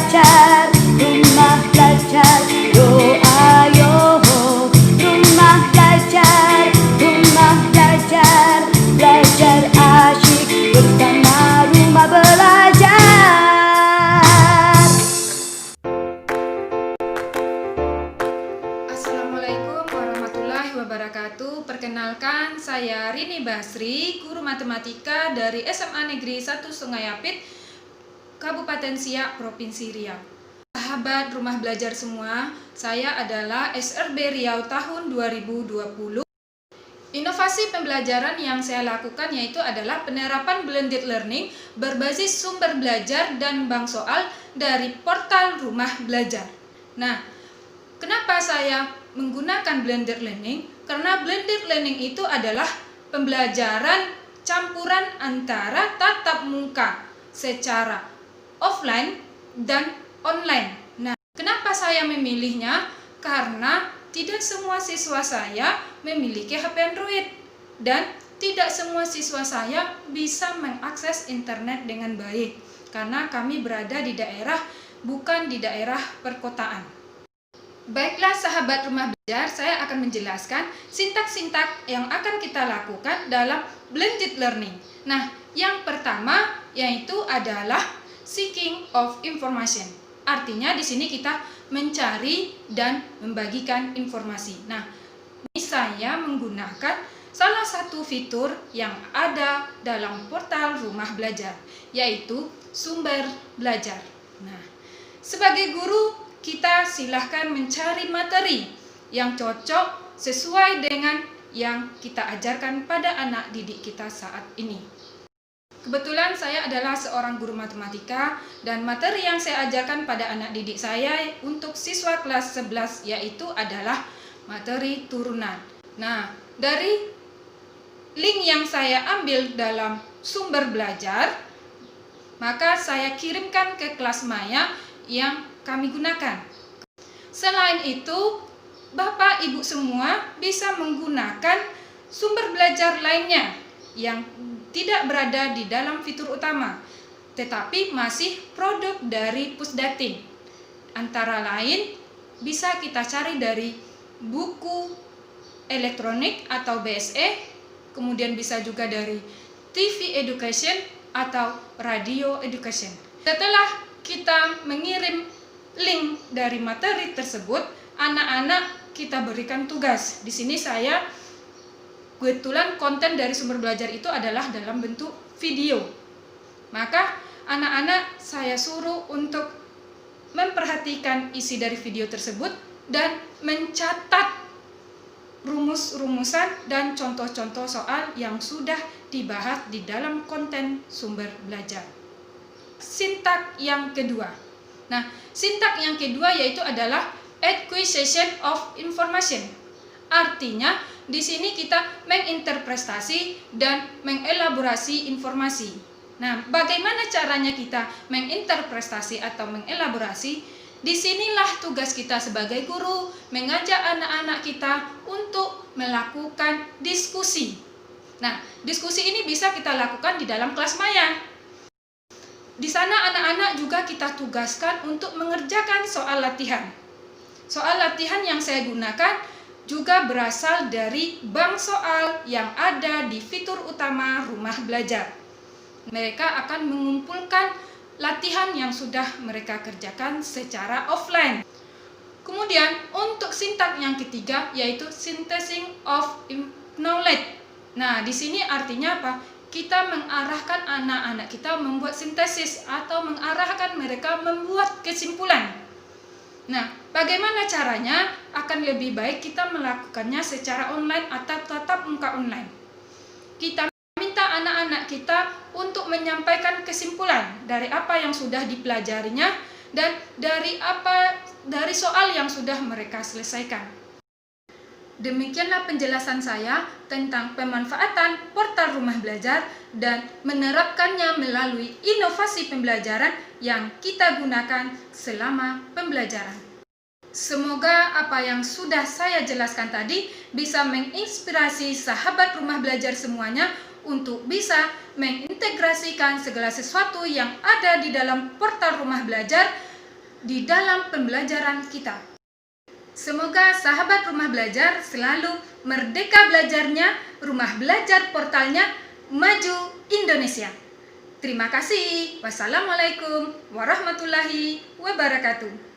belajar, rumah belajar, yo ayo. Rumah belajar, belajar asyik bersama rumah belajar. Assalamualaikum warahmatullahi wabarakatuh. Perkenalkan, saya Rini Basri, guru matematika dari SMA Negeri 1 Sungai Apit, Kabupaten Siak, Provinsi Riau. Sahabat rumah belajar semua, saya adalah SRB Riau tahun 2020. Inovasi pembelajaran yang saya lakukan yaitu adalah penerapan blended learning berbasis sumber belajar dan bank soal dari portal rumah belajar. Nah, kenapa saya menggunakan blended learning? Karena blended learning itu adalah pembelajaran campuran antara tatap muka secara offline dan online. Nah, kenapa saya memilihnya? Karena tidak semua siswa saya memiliki HP Android dan tidak semua siswa saya bisa mengakses internet dengan baik karena kami berada di daerah bukan di daerah perkotaan. Baiklah sahabat rumah belajar, saya akan menjelaskan sintak-sintak yang akan kita lakukan dalam blended learning. Nah, yang pertama yaitu adalah seeking of information. Artinya di sini kita mencari dan membagikan informasi. Nah, ini saya menggunakan salah satu fitur yang ada dalam portal rumah belajar, yaitu sumber belajar. Nah, sebagai guru kita silahkan mencari materi yang cocok sesuai dengan yang kita ajarkan pada anak didik kita saat ini. Kebetulan saya adalah seorang guru matematika dan materi yang saya ajarkan pada anak didik saya untuk siswa kelas 11 yaitu adalah materi turunan. Nah, dari link yang saya ambil dalam sumber belajar, maka saya kirimkan ke kelas maya yang kami gunakan. Selain itu, Bapak Ibu semua bisa menggunakan sumber belajar lainnya yang tidak berada di dalam fitur utama, tetapi masih produk dari Pusdatin. Antara lain, bisa kita cari dari buku elektronik atau BSE, kemudian bisa juga dari TV Education atau Radio Education. Setelah kita mengirim link dari materi tersebut, anak-anak kita berikan tugas. Di sini saya kebetulan konten dari sumber belajar itu adalah dalam bentuk video. Maka anak-anak saya suruh untuk memperhatikan isi dari video tersebut dan mencatat rumus-rumusan dan contoh-contoh soal yang sudah dibahas di dalam konten sumber belajar. Sintak yang kedua. Nah, sintak yang kedua yaitu adalah acquisition of information. Artinya, di sini kita menginterpretasi dan mengelaborasi informasi. Nah, bagaimana caranya kita menginterpretasi atau mengelaborasi? Disinilah tugas kita sebagai guru, mengajak anak-anak kita untuk melakukan diskusi. Nah, diskusi ini bisa kita lakukan di dalam kelas maya. Di sana anak-anak juga kita tugaskan untuk mengerjakan soal latihan. Soal latihan yang saya gunakan juga berasal dari bank soal yang ada di fitur utama rumah belajar. Mereka akan mengumpulkan latihan yang sudah mereka kerjakan secara offline. Kemudian untuk sintak yang ketiga yaitu synthesis of knowledge. Nah, di sini artinya apa? Kita mengarahkan anak-anak kita membuat sintesis atau mengarahkan mereka membuat kesimpulan. Nah, bagaimana caranya? Akan lebih baik kita melakukannya secara online atau tatap muka online. Kita minta anak-anak kita untuk menyampaikan kesimpulan dari apa yang sudah dipelajarinya dan dari soal yang sudah mereka selesaikan. Demikianlah penjelasan saya tentang pemanfaatan portal rumah belajar dan menerapkannya melalui inovasi pembelajaran yang kita gunakan selama pembelajaran. Semoga apa yang sudah saya jelaskan tadi bisa menginspirasi sahabat rumah belajar semuanya untuk bisa mengintegrasikan segala sesuatu yang ada di dalam portal rumah belajar di dalam pembelajaran kita. Semoga sahabat Rumah Belajar selalu merdeka belajarnya, rumah belajar portalnya maju Indonesia. Terima kasih. Wassalamualaikum warahmatullahi wabarakatuh.